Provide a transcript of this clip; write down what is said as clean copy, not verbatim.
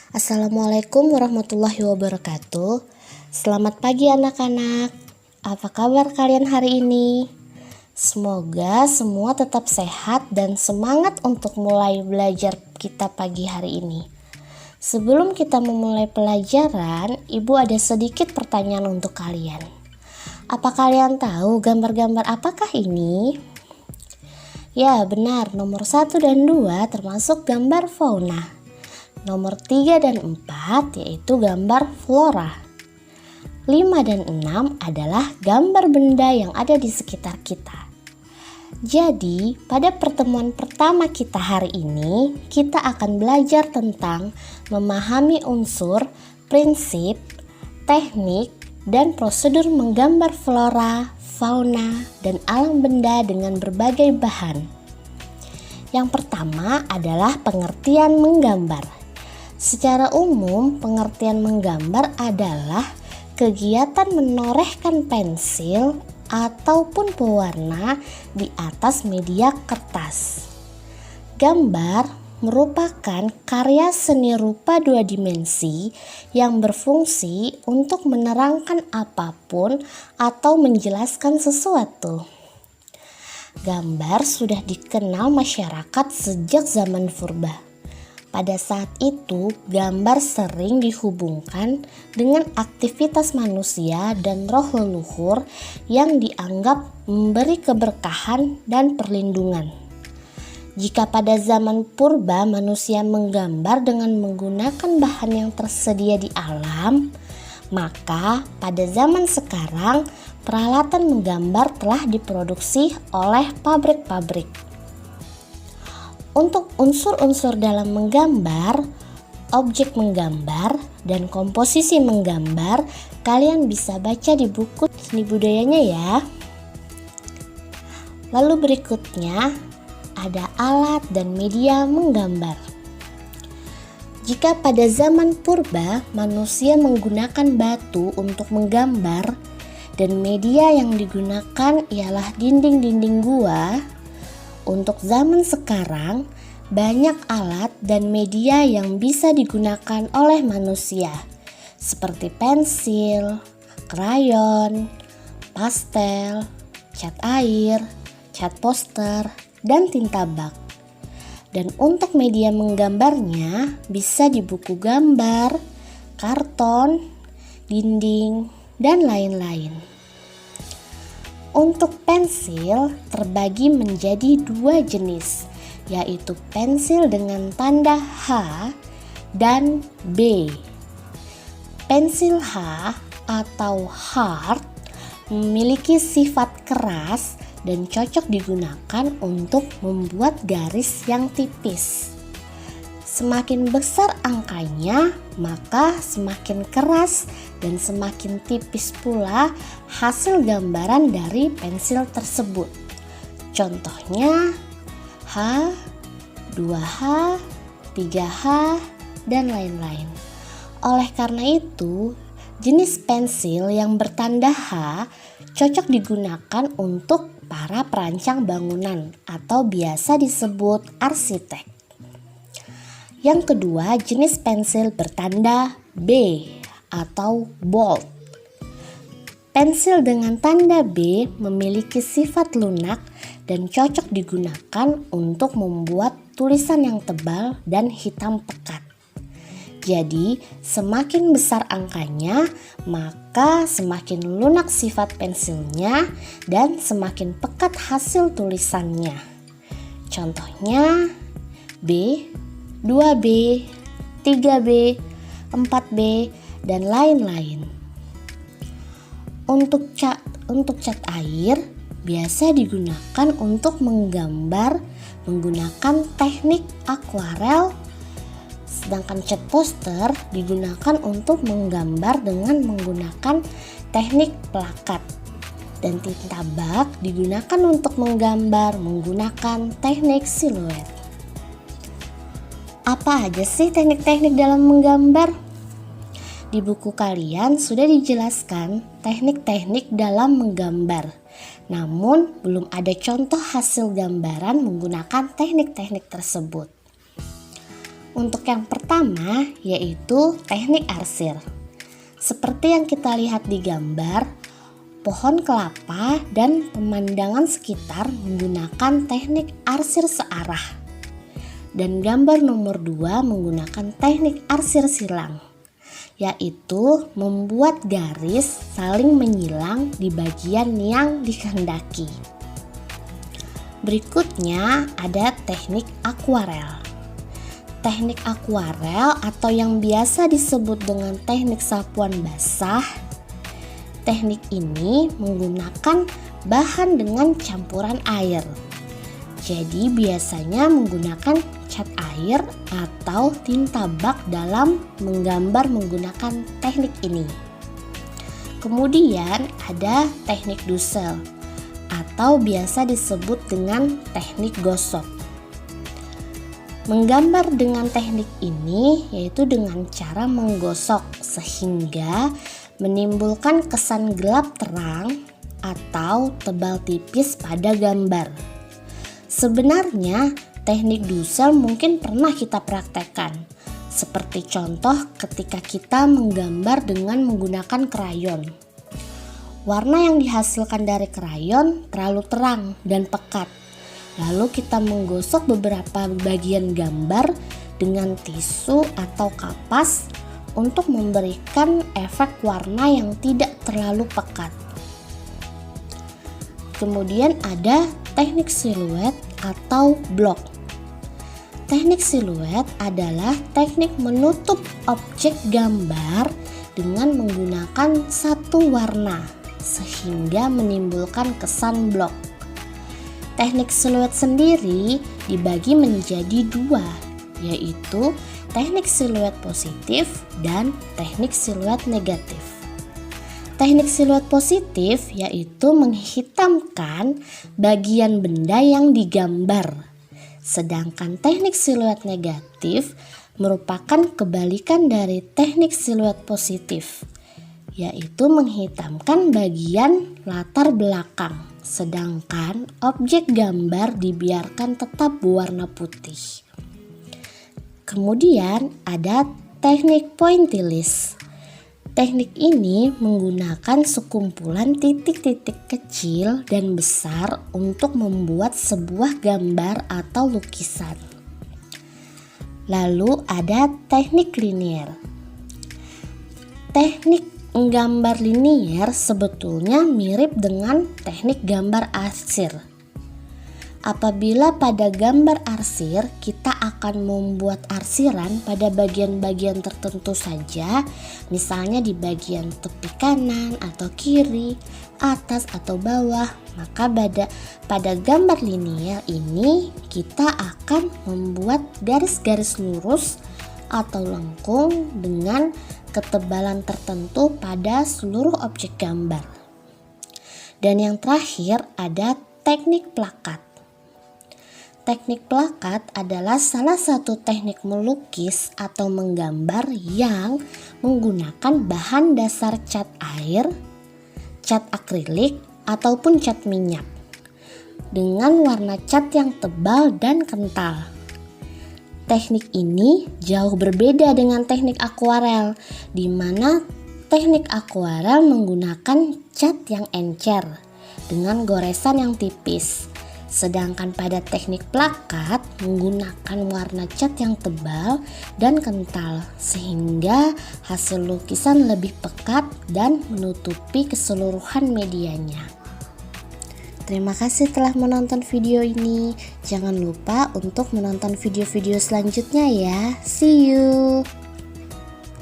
Assalamualaikum warahmatullahi wabarakatuh. Selamat pagi anak-anak. Apa kabar kalian hari ini? Semoga semua tetap sehat dan semangat untuk mulai belajar kita pagi hari ini. Sebelum kita memulai pelajaran, Ibu ada sedikit pertanyaan untuk kalian. Apa kalian tahu gambar-gambar apakah ini? Ya, benar, nomor 1 dan 2 termasuk gambar fauna. Nomor 3 dan 4 yaitu gambar flora. 5 dan 6 adalah gambar benda yang ada di sekitar kita. Jadi, pada pertemuan pertama kita hari ini, kita akan belajar tentang memahami unsur, prinsip, teknik, dan prosedur menggambar flora, fauna, dan alam benda dengan berbagai bahan. Yang pertama adalah pengertian menggambar. Secara umum, pengertian menggambar adalah kegiatan menorehkan pensil ataupun pewarna di atas media kertas. Gambar merupakan karya seni rupa dua dimensi yang berfungsi untuk menerangkan apapun atau menjelaskan sesuatu. Gambar sudah dikenal masyarakat sejak zaman purba. Pada saat itu, gambar sering dihubungkan dengan aktivitas manusia dan roh leluhur yang dianggap memberi keberkahan dan perlindungan. Jika pada zaman purba manusia menggambar dengan menggunakan bahan yang tersedia di alam, maka pada zaman sekarang peralatan menggambar telah diproduksi oleh pabrik-pabrik. Untuk unsur-unsur dalam menggambar, objek menggambar, dan komposisi menggambar, kalian bisa baca di buku seni budayanya ya. Lalu berikutnya ada alat dan media menggambar. Jika pada zaman purba manusia menggunakan batu untuk menggambar dan media yang digunakan ialah dinding-dinding gua, untuk zaman sekarang, banyak alat dan media yang bisa digunakan oleh manusia, seperti pensil, krayon, pastel, cat air, cat poster, dan tinta bak. Dan untuk media menggambarnya bisa di buku gambar, karton, dinding, dan lain-lain. Untuk pensil terbagi menjadi dua jenis, yaitu pensil dengan tanda H dan B. Pensil H atau hard memiliki sifat keras dan cocok digunakan untuk membuat garis yang tipis. Semakin besar angkanya, maka semakin keras dan semakin tipis pula hasil gambaran dari pensil tersebut. Contohnya H, 2H, 3H, dan lain-lain. Oleh karena itu, jenis pensil yang bertanda H cocok digunakan untuk para perancang bangunan atau biasa disebut arsitek. Yang kedua, jenis pensil bertanda B atau bold. Pensil dengan tanda B memiliki sifat lunak dan cocok digunakan untuk membuat tulisan yang tebal dan hitam pekat. Jadi, semakin besar angkanya, maka semakin lunak sifat pensilnya dan semakin pekat hasil tulisannya. Contohnya B, 2B, 3B, 4B, dan lain-lain. Untuk cat air biasa digunakan untuk menggambar menggunakan teknik akuarel, sedangkan cat poster digunakan untuk menggambar dengan menggunakan teknik plakat, dan tinta bak digunakan untuk menggambar menggunakan teknik siluet. Apa aja sih teknik-teknik dalam menggambar? Di buku kalian sudah dijelaskan teknik-teknik dalam menggambar. Namun belum ada contoh hasil gambaran menggunakan teknik-teknik tersebut. Untuk yang pertama yaitu teknik arsir. Seperti yang kita lihat di gambar, pohon kelapa dan pemandangan sekitar menggunakan teknik arsir searah. Dan gambar nomor 2 menggunakan teknik arsir silang, yaitu membuat garis saling menyilang di bagian yang dikehendaki. Berikutnya ada teknik akuarel. Teknik akuarel atau yang biasa disebut dengan teknik sapuan basah. Teknik ini menggunakan bahan dengan campuran air. Jadi biasanya menggunakan cat air atau tinta bak dalam menggambar menggunakan teknik ini. Kemudian ada teknik dusel atau biasa disebut dengan teknik gosok. Menggambar dengan teknik ini yaitu dengan cara menggosok sehingga menimbulkan kesan gelap terang atau tebal tipis pada gambar. Sebenarnya teknik dusel mungkin pernah kita praktekkan, seperti contoh ketika kita menggambar dengan menggunakan krayon. Warna yang dihasilkan dari krayon terlalu terang dan pekat. Lalu kita menggosok beberapa bagian gambar dengan tisu atau kapas untuk memberikan efek warna yang tidak terlalu pekat. Kemudian ada teknik siluet atau blok. Teknik siluet adalah teknik menutup objek gambar dengan menggunakan satu warna sehingga menimbulkan kesan blok. Teknik siluet sendiri dibagi menjadi 2, yaitu teknik siluet positif dan teknik siluet negatif. Teknik siluet positif yaitu menghitamkan bagian benda yang digambar. Sedangkan teknik siluet negatif merupakan kebalikan dari teknik siluet positif, yaitu menghitamkan bagian latar belakang. Sedangkan objek gambar dibiarkan tetap berwarna putih. Kemudian ada teknik pointillist. Teknik ini menggunakan sekumpulan titik-titik kecil dan besar untuk membuat sebuah gambar atau lukisan. Lalu ada teknik linier. Teknik menggambar linier sebetulnya mirip dengan teknik gambar arsir. Apabila pada gambar arsir kita akan membuat arsiran pada bagian-bagian tertentu saja, misalnya di bagian tepi kanan atau kiri, atas atau bawah, maka pada gambar linier ini kita akan membuat garis-garis lurus atau lengkung dengan ketebalan tertentu pada seluruh objek gambar. Dan yang terakhir ada teknik plakat. Teknik plakat adalah salah satu teknik melukis atau menggambar yang menggunakan bahan dasar cat air, cat akrilik, ataupun cat minyak dengan warna cat yang tebal dan kental. Teknik ini jauh berbeda dengan teknik akuarel, di mana teknik akuarel menggunakan cat yang encer dengan goresan yang tipis. Sedangkan pada teknik plakat menggunakan warna cat yang tebal dan kental sehingga hasil lukisan lebih pekat dan menutupi keseluruhan medianya. Terima kasih telah menonton video ini. Jangan lupa untuk menonton video-video selanjutnya ya. See you.